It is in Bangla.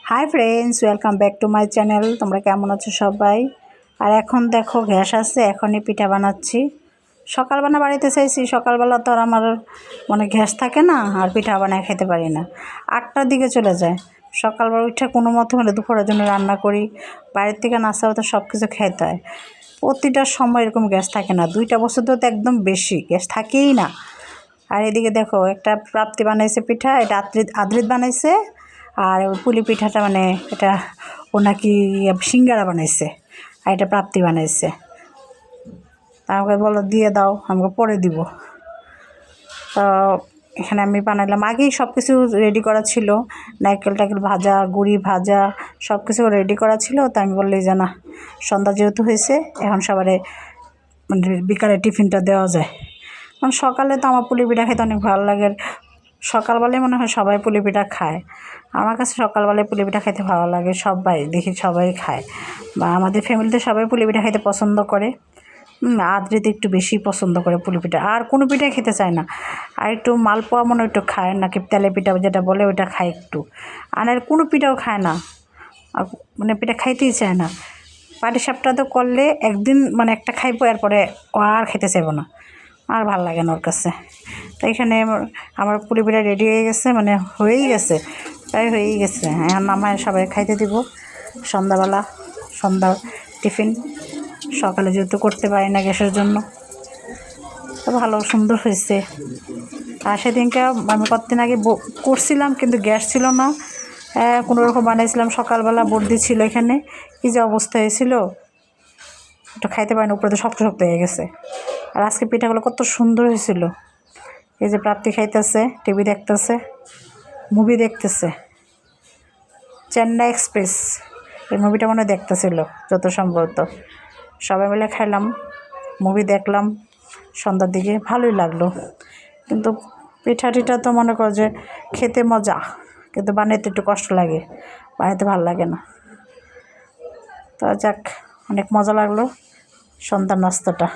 Hi friends, welcome back to my channel. তোমরা কেমন আছো সবাই? আর এখন দেখো গ্যাস আছে, এখনই পিঠা বানাচ্ছি। সকালবেলা বাড়িতে চাইছি, সকালবেলা তো আর আমার গ্যাস থাকে না, আর পিঠা বানায় খেতে পারি না। 8টার দিকে চলে যায়। সকালবেলা উঠে কোনো মতো দুপুরের জন্য রান্না করি, বাইরের থেকে নাস্তা তো সব কিছু খেতে হয়। প্রতিটা সময় এরকম গ্যাস থাকে না, 2টা বছর তো একদম বেশি গ্যাস থাকেই না। আর এদিকে দেখো একটা প্রাপ্তি বানাইছে পিঠা, এটা আদ্রিত বানাইছে। আর ওই পুলি পিঠাটা এটা ও নাকি সিঙ্গারা বানাইছে, আর এটা প্রাপ্তি বানাইছে। আমাকে বলো দিয়ে দাও, আমাকে পরে দিব। তো এখানে আমি বানাইলাম, আগেই সব কিছু রেডি করা ছিল, নারকেল ভাজা, গুড়ি ভাজা, সব কিছু রেডি করা ছিল। তো আমি বললি যে না, সন্ধ্যা যেহেতু হয়েছে, এখন সবারে বিকালে টিফিনটা দেওয়া যায়। কারণ সকালে তো আমার পুলি পিঠা খেতে অনেক ভালো লাগে। সকালবেলায় মনে হয় সবাই পুলি পিঠা খায়। আমার কাছে সকালবেলায় পুলি পিঠা খেতে ভালো লাগে, সবাই দেখি সবাই খায়, বা আমাদের ফ্যামিলিতে সবাই পুলি পিঠা খেতে পছন্দ করে। আদ্রিতে একটু বেশি পছন্দ করে পুলি পিঠা, আর কোনো পিঠাই খেতে চায় না। আর একটু মালপোয়া একটু খায়, নাকি তেলে পিঠা যেটা বলে ওইটা খায় একটু, আর কোনো পিঠাও খায় না। আর পিঠা খাইতেই চায় না। পাটিসাপটা তো করলে একদিন একটা খাইবো, এরপরে ও আর খেতে চাইবো না, আর ভাল লাগে না ওর কাছে। তো এখানে আমার পুলি পিঠা রেডি হয়ে গেছে, হয়েই গেছে, প্রায় হয়েই গেছে। এখন নামায় সবাই খাইতে দিব সন্ধ্যার টিফিন। সকালে যেহেতু করতে পারি না গ্যাসের জন্য। তো ভালো সুন্দর হয়েছে। আর সেদিনকে আমি কতদিন আগে করছিলাম, কিন্তু গ্যাস ছিল না, কোনোরকম বানাইছিলাম। সকালবেলা বর্দি ছিল এখানে, কী যে অবস্থা হয়েছিল, একটু খাইতে পারি না, উপরে তো শক্ত শক্ত হয়ে গেছে। আর আজকে পিঠাগুলো কত সুন্দর হয়েছিল। এই যে প্রাপ্তি খাইতেছে, টিভি দেখতেছে, মুভি দেখতেছে, চেন্নাই এক্সপ্রেস এই মুভিটা দেখতেছিল যত সম্ভবত। সবাই মিলে খাইলাম, মুভি দেখলাম সন্ধ্যার দিকে, ভালোই লাগলো। কিন্তু পিঠা টিঠা তো মনে করো যে খেতে মজা, কিন্তু বানাইতে একটু কষ্ট লাগে, বানাইতে ভালো লাগে না। তো যাক, অনেক মজা লাগলো সন্ধ্যার নাস্তাটা।